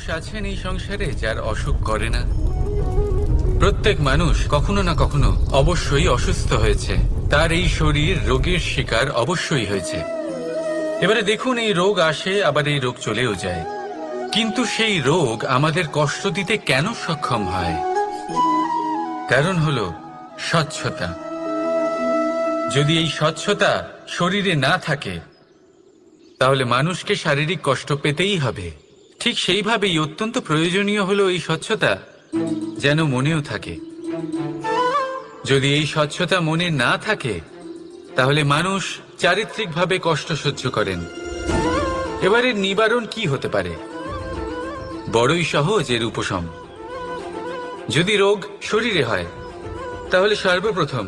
মানুষ আছেন এই সংসারে যার অসুখ করে না? প্রত্যেক মানুষ কখনো না কখনো অবশ্যই অসুস্থ হয়েছে, তার এই শরীর রোগের শিকার অবশ্যই হয়েছে। এবারে দেখুন, এই রোগ আসে আবার এই রোগ চলেও যায়, কিন্তু সেই রোগ আমাদের কষ্ট দিতে কেন সক্ষম হয়? কারণ হলো স্বচ্ছতা। যদি এই স্বচ্ছতা শরীরে না থাকে তাহলে মানুষকে শারীরিক কষ্ট পেতেই হবে। ঠিক সেইভাবেই অত্যন্ত প্রয়োজনীয় হলো এই স্বচ্ছতা যেন মনেও থাকে। যদি এই স্বচ্ছতা মনে না থাকে তাহলে মানুষ চারিত্রিকভাবে কষ্ট সহ্য করেন। এবারে নিবারণ কি হতে পারে? বড়ই সহজ এর উপশম। যদি রোগ শরীরে হয় তাহলে সর্বপ্রথম